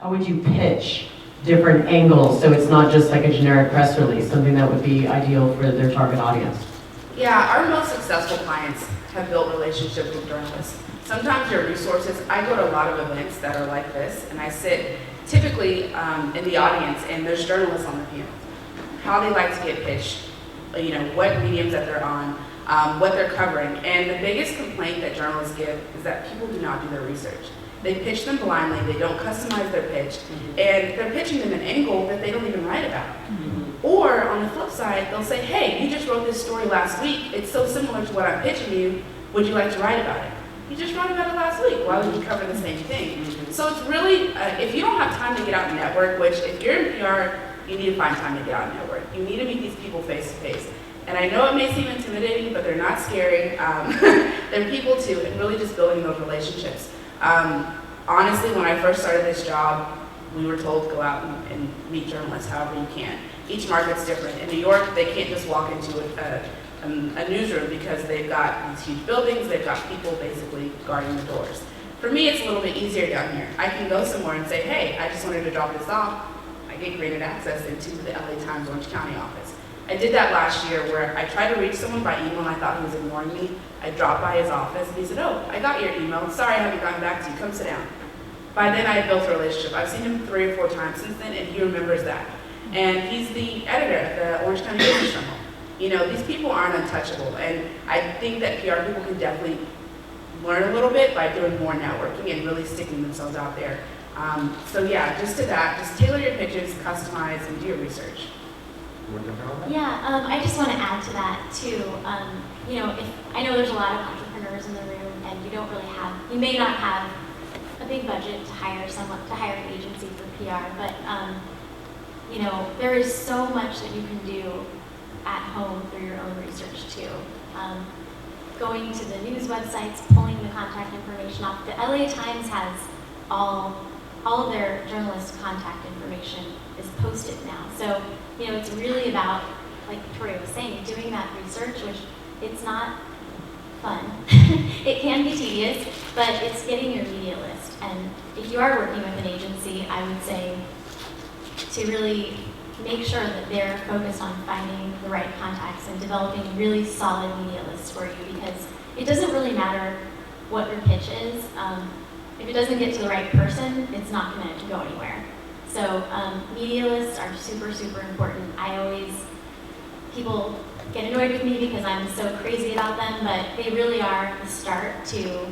how would you pitch different angles so it's not just like a generic press release, something that would be ideal for their target audience? Yeah, our most successful clients have built relationships with journalists. Sometimes your resources, I go to a lot of events that are like this, and I sit typically in the audience, and there's journalists on the panel. How they like to get pitched, you know, what mediums that they're on, what they're covering. And the biggest complaint that journalists give is that people do not do their research. They pitch them blindly, they don't customize their pitch, and they're pitching them an angle that they don't even write about. Or on the flip side, they'll say, hey, you just wrote this story last week, it's so similar to what I'm pitching you, would you like to write about it? You just wrote about it last week, why would you cover the same thing? So it's really, if you don't have time to get out and network, which if you're in PR, you need to find time to get out and network. You need to meet these people face to face. And I know it may seem intimidating, but they're not scary. They're people too, and really just building those relationships. Honestly, when I first started this job, we were told to go out and meet journalists however you can. Each market's different. In New York, they can't just walk into a newsroom because they've got these huge buildings, they've got people basically guarding the doors. For me, it's a little bit easier down here. I can go somewhere and say, hey, I just wanted to drop this off. I get granted access into the LA Times Orange County office. I did that last year where I tried to reach someone by email and I thought he was ignoring me. I dropped by his office and he said, oh, I got your email. Sorry I haven't gotten back to you. Come sit down. By then I had built a relationship. I've seen him 3 or 4 times since then and he remembers that. And he's the editor at the Orange County Business Journal. You know, these people aren't untouchable, and I think that PR people can definitely learn a little bit by doing more networking and really sticking themselves out there. So yeah, just to that, just tailor your pitches, customize, and do your research. Yeah, I just want to add to that too. You know, I know there's a lot of entrepreneurs in the room, and you may not have a big budget to hire an agency for PR, but you know, there is so much that you can do at home through your own research too. Going to the news websites, pulling the contact information off. The LA Times has all of their journalist contact information is posted now. So, you know, it's really about, like Victoria was saying, doing that research, which it's not fun. It can be tedious, but it's getting your media list. And if you are working with an agency, I would say to really make sure that they're focused on finding the right contacts and developing really solid media lists for you, because it doesn't really matter what your pitch is. If it doesn't get to the right person, it's not going to go anywhere. So media lists are super, super important. People get annoyed with me because I'm so crazy about them, but they really are the start to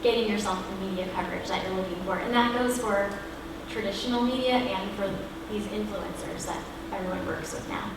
getting yourself the media coverage that you're looking for. And that goes for traditional media and for these influencers that everyone works with now.